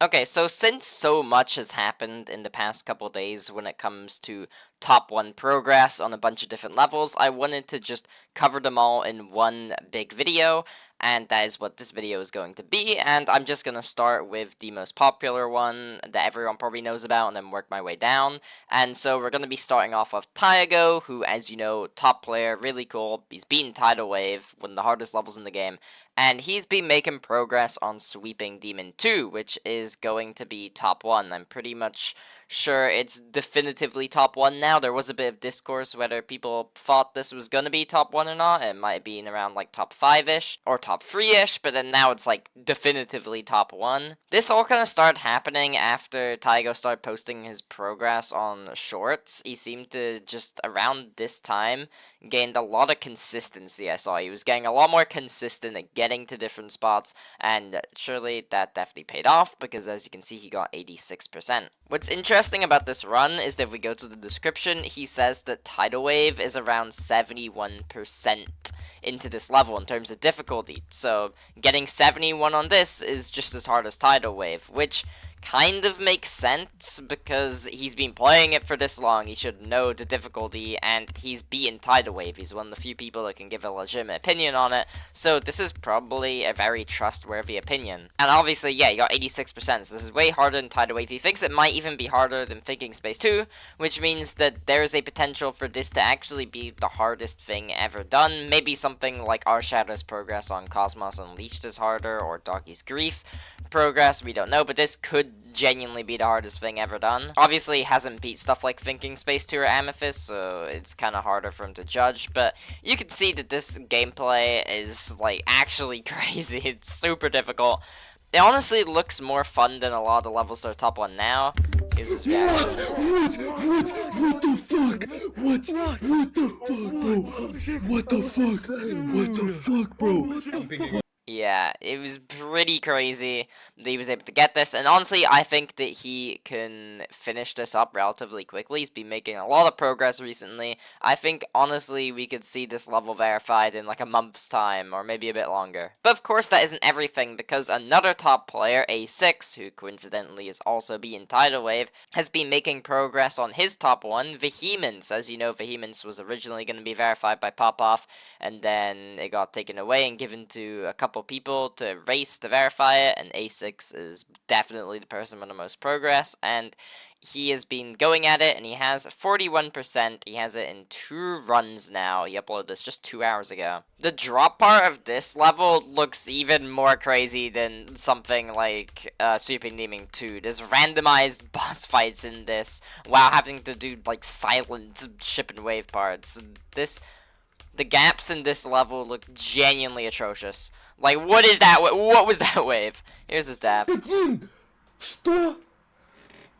Okay, so since so much has happened in the past couple days when it comes to top 1 progress on a bunch of different levels, I wanted to just cover them all in one big video, and that is what this video is going to be, and I'm just going to start with the most popular one that everyone probably knows about and then work my way down. And so we're going to be starting off with Taigo, who, as you know, top player, really cool. He's beaten Tidal Wave, one of the hardest levels in the game, and he's been making progress on sweeping Demon 2, which is going to be top 1. I'm pretty much sure it's definitively top 1 now. There was a bit of discourse whether people thought this was going to be top 1 or not. It might be in around like top 5-ish or top 3-ish, but then now it's like definitively top 1. This all kind of started happening after Taigo started posting his progress on shorts. He seemed to just around this time gained a lot of consistency. I saw he was getting a lot more consistent at getting to different spots, and surely that definitely paid off because as you can see he got 86%. What's interesting about this run is that if we go to the description, he says that Tidal Wave is around 71% into this level in terms of difficulty. So getting 71 on this is just as hard as Tidal Wave, which kind of makes sense because he's been playing it for this long. He should know the difficulty, and he's beaten Tidal Wave. He's one of the few people that can give a legitimate opinion on it, so this is probably a very trustworthy opinion. And obviously, yeah, he got 86%, so this is way harder than Tidal Wave. He thinks it might even be harder than Thinking Space 2, which means that there is a potential for this to actually be the hardest thing ever done. Maybe something like Our Shadow's progress on Cosmos Unleashed is harder, or Doggy's Grief progress, we don't know, but this could genuinely be the hardest thing ever done. Obviously, he hasn't beat stuff like Thinking Space 2 or Amethyst, so it's kind of harder for him to judge, but you can see that this gameplay is, like, actually crazy. It's super difficult. It honestly looks more fun than a lot of the levels that are top 1 now. Here's his reaction. What the fuck? What the fuck, bro? What the fuck? What the fuck, bro? Yeah, it was pretty crazy that he was able to get this, and honestly, I think that he can finish this up relatively quickly. He's been making a lot of progress recently. I think, honestly, we could see this level verified in like a month's time, or maybe a bit longer. But of course, that isn't everything, because another top player, A6, who coincidentally is also being Tidal Wave, has been making progress on his top 1, Vehemence. As you know, Vehemence was originally going to be verified by Popoff, and then it got taken away and given to a couple people to race to verify it, and A6 is definitely the person with the most progress, and he has been going at it, and he has 41%. He has it in 2 runs now. He uploaded this just 2 hours ago. The drop part of this level looks even more crazy than something like Sweeping Demon 2. There's randomized boss fights in this while having to do like silent ship and wave parts. The gaps in this level look genuinely atrocious. Like, what is that? What was that wave? Here's his dab. Что?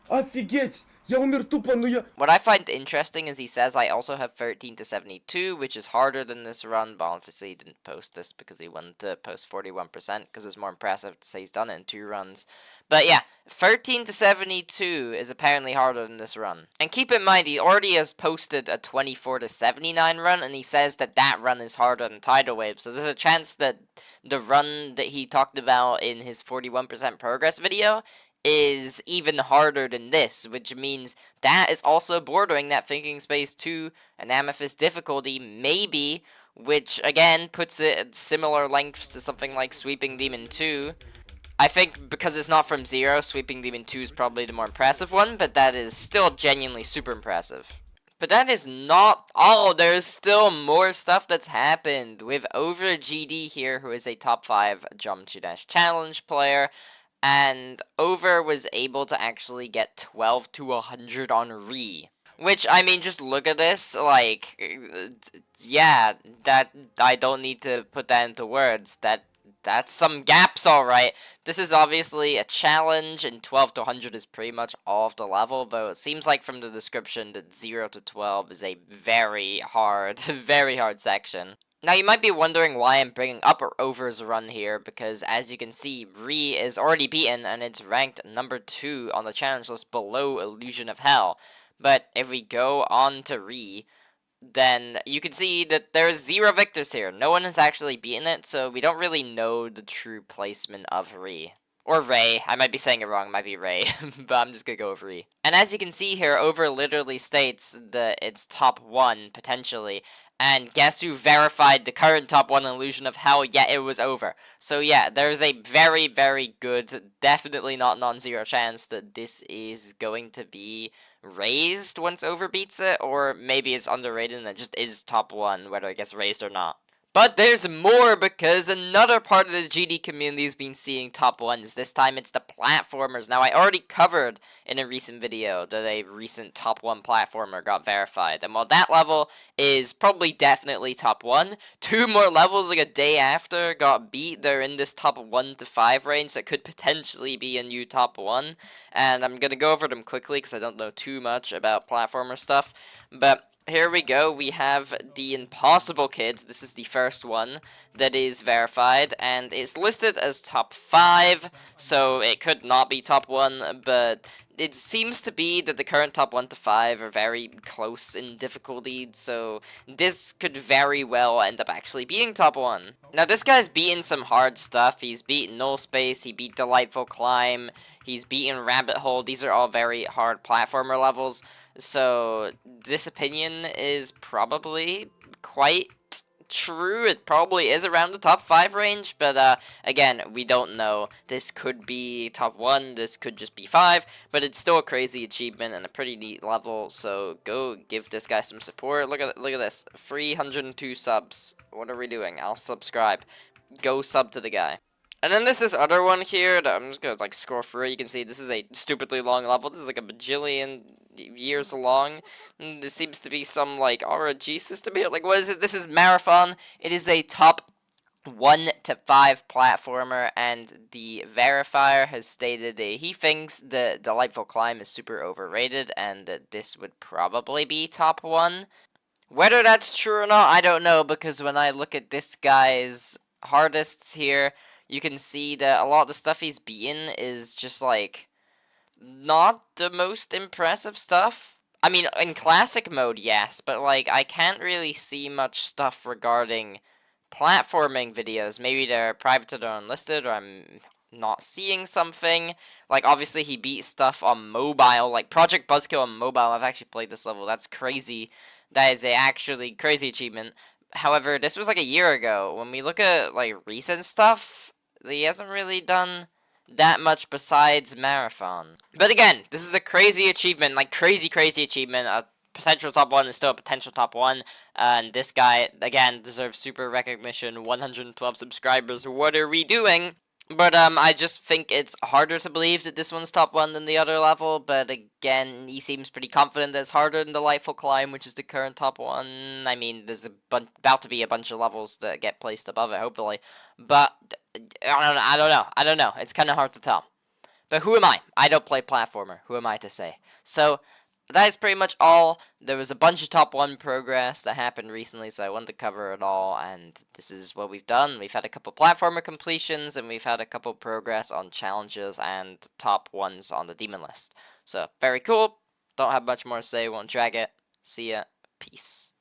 Офигеть! Я умер тупо, но я... What I find interesting is he says I also have 13 to 72, which is harder than this run, but obviously he didn't post this because he wanted to post 41%, because it's more impressive to say he's done it in 2 runs. But yeah, 13 to 72 is apparently harder than this run. And keep in mind, he already has posted a 24 to 79 run, and he says that that run is harder than Tidal Wave, so there's a chance that the run that he talked about in his 41% progress video is even harder than this, which means that is also bordering that Thinking Space 2 and Amethyst difficulty, maybe, which again puts it at similar lengths to something like Sweeping Demon 2. I think because it's not from 0, Sweeping Demon 2 is probably the more impressive one, but that is still genuinely super impressive. But that is not all. There's still more stuff that's happened with Over GD here, who is a top 5 Jump to Dash Challenge player. And Over was able to actually get 12 to 100 on Re. Which, I mean, just look at this, like, yeah, that, I don't need to put that into words, that's some gaps, alright. This is obviously a challenge, and 12 to 100 is pretty much all of the level, though it seems like from the description that 0 to 12 is a very hard, very hard section. Now, you might be wondering why I'm bringing up Over's run here, because as you can see, Re is already beaten, and it's ranked number 2 on the challenge list below Illusion of Hell. But if we go on to Re, then you can see that there's 0 victors here. No one has actually beaten it, so we don't really know the true placement of Re. Or Ray. I might be saying it wrong. It might be Ray. But I'm just gonna go over E. And as you can see here, over literally states that it's top 1, potentially. And guess who verified the current top 1 illusion of hell? Yeah, it was over. So yeah, there's a very, very good, definitely not non-zero chance that this is going to be raised once over beats it. Or maybe it's underrated and it just is top 1, whether it gets raised or not. But there's more, because another part of the GD community has been seeing top 1s. This time it's the platformers. Now, I already covered in a recent video that a recent top 1 platformer got verified. And while that level is probably definitely top 1, 2 more levels like a day after got beat. They're in this top 1 to 5 range, so it could potentially be a new top 1. And I'm going to go over them quickly because I don't know too much about platformer stuff. But here we go. We have the Impossible Kids. This is the first one that is verified, and it's listed as top 5, so it could not be top 1, but it seems to be that the current top 1 to 5 are very close in difficulty, so this could very well end up actually being top 1. Now, this guy's beaten some hard stuff. He's beaten Null Space, he beat Delightful Climb, he's beaten Rabbit Hole. These are all very hard platformer levels. So this opinion is probably quite true. It probably is around the top 5 range, but again, we don't know. This could be top 1, this could just be 5, but it's still a crazy achievement and a pretty neat level, so go give this guy some support. Look at this, 302 subs. What are we doing? I'll subscribe. Go sub to the guy. And then there's this other one here that I'm just gonna like scroll through. You can see this is a stupidly long level. This is like a bajillion years long. And this seems to be some like RNG system here. Like, what is it? This is Marathon. It is a top 1 to 5 platformer, and the verifier has stated that he thinks the Delightful Climb is super overrated and that this would probably be top 1. Whether that's true or not, I don't know, because when I look at this guy's hardests here, you can see that a lot of the stuff he's beaten is just like not the most impressive stuff. I mean, in classic mode, yes, but like I can't really see much stuff regarding platforming videos. Maybe they're privated or unlisted, or I'm not seeing something. Like, obviously he beat stuff on mobile, like Project Buzzkill on mobile. I've actually played this level. That's crazy. That is a actually crazy achievement. However, this was like a year ago. When we look at like recent stuff, he hasn't really done that much besides Marathon. But again, this is a crazy achievement, like crazy achievement. A potential top 1 is still a potential top 1. And this guy, again, deserves super recognition. 112 subscribers. What are we doing? But I just think it's harder to believe that this one's top 1 than the other level. But again, he seems pretty confident that it's harder than Delightful Climb, which is the current top 1. I mean, there's about to be a bunch of levels that get placed above it, hopefully. But I don't know. It's kind of hard to tell. But who am I? I don't play platformer. Who am I to say? So that is pretty much all. There was a bunch of top 1 progress that happened recently, so I wanted to cover it all, and this is what we've done. We've had a couple platformer completions, and we've had a couple progress on challenges and top 1s on the demon list. So, very cool. Don't have much more to say, won't drag it. See ya. Peace.